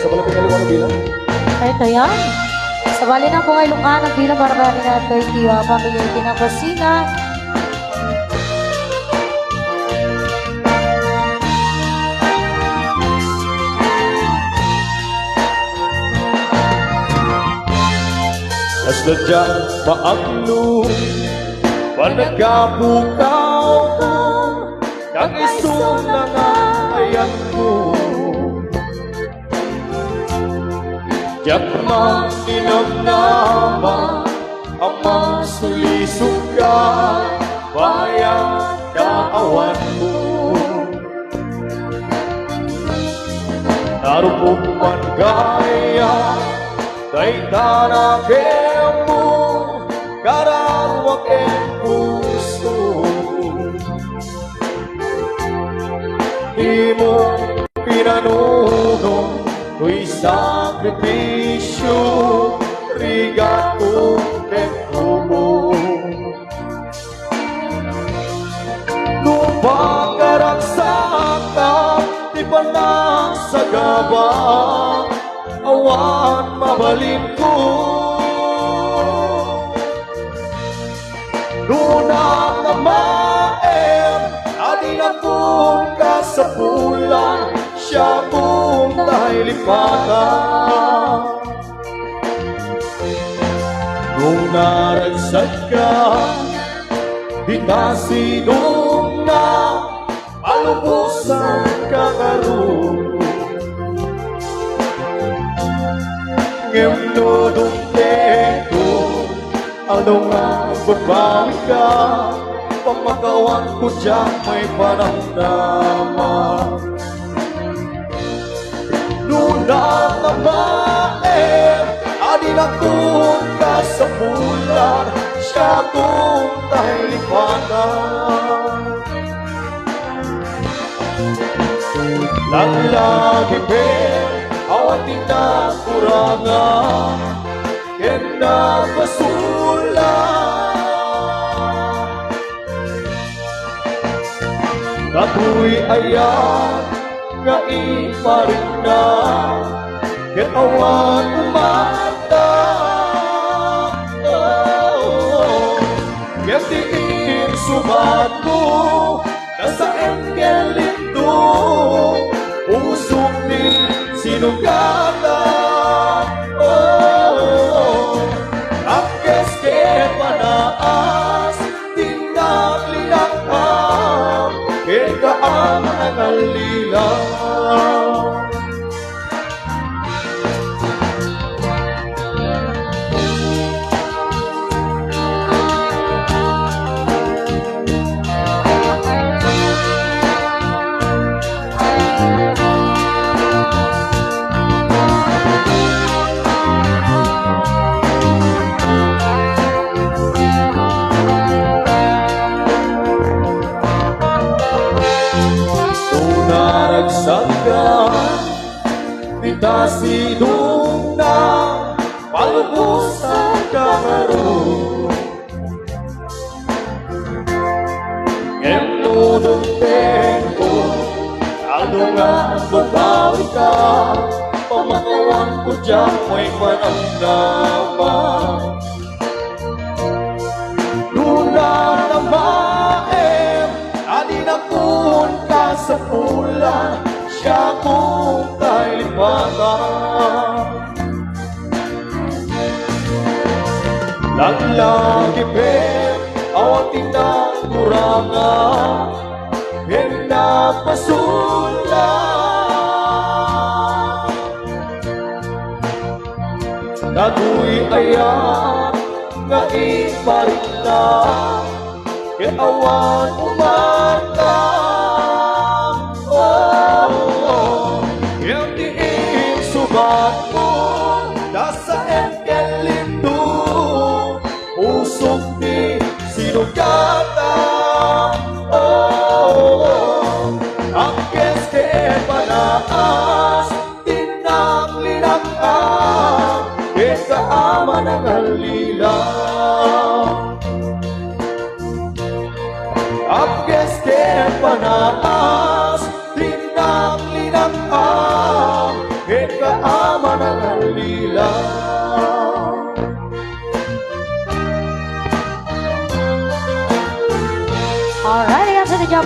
Sa malapit na lugar bilang. Ay, kaya. Sa bali na po ngay Ilocano bilang para kami na kay Kiwa, pamilya Tinapasina. Nasadya maaglo, panagkabukaw ko, kang isong nangayan ko. Diyak mang ninamnama, amang sulisog ka, bayan kaawan mo. Narupog man gaya, kay tanagin mo, karawak ang puso. Di mo pinanuno, ko'y sakripisyo, rigato kekubo. Nupakaraksak ka, di pa nasa gaba, awan mabalik ko. Nunang namaem, adin akong kasapulan, siya kong dahil lipatan. Nung naragsad ka, di ka sinong na palubusan ka karoon. Ngayon nodong teko, ano nga babawi ka, pamagawan ko dyan may panamdaman. Nunang namaem, adin akong kasapulan, siya kong dahil lipatan. Lagi ben, awatin na kurangan, kaya basulan. Kato'y ayan, nga iparin na, kaya awan umata. Kaya tiin sumat mo, nasa engkelin to, usok ni sinugatan. Ang keske panaas, tinaglinakam, kaya kaam nangalila. Nagsaka, pitasidong na, palubusan ka ngayon. Ngayon nodong teko, ano nga babawi ka, pamagawan ko dyan may panamdaman. Nunang namaem, adin akong kasapulan, siya kong dahil lipatan. Lagi ben, awatin ng kurangan, hinapasulan. Nato'y ayan, nga iparin na, kaya awan umata. Yung diin subat mo, nasa engkelin to, usok ni sinugatan. Ang keske panaas, tinaglinakam, kaya kaama ng halila. Ang keske love. Alright, again sa the job,